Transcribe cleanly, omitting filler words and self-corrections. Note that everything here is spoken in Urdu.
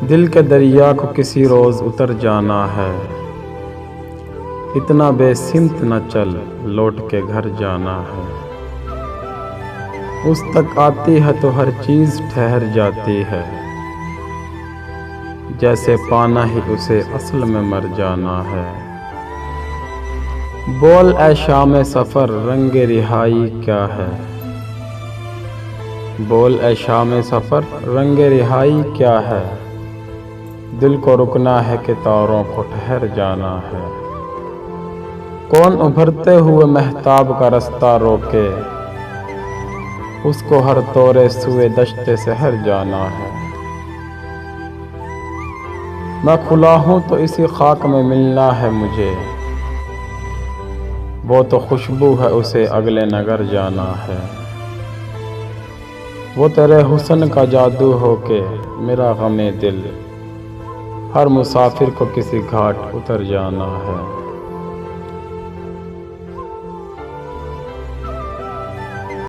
دل کے دریا کو کسی روز اتر جانا ہے، اتنا بے سمت نہ چل لوٹ کے گھر جانا ہے۔ اس تک آتی ہے تو ہر چیز ٹھہر جاتی ہے، جیسے پانا ہی اسے اصل میں مر جانا ہے۔ بول اے شام سفر رنگ رہائی کیا ہے، بول اے شام سفر رنگ رہائی کیا ہے، دل کو رکنا ہے کہ تاروں کو ٹھہر جانا ہے۔ کون ابھرتے ہوئے مہتاب کا رستہ روکے، اس کو ہر طورے سوئے دشت سحر جانا ہے۔ میں کھلا ہوں تو اسی خاک میں ملنا ہے مجھے، وہ تو خوشبو ہے اسے اگلے نگر جانا ہے۔ وہ تیرے حسن کا جادو ہو کے میرا غم دل، ہر مسافر کو کسی گھاٹ اتر جانا ہے۔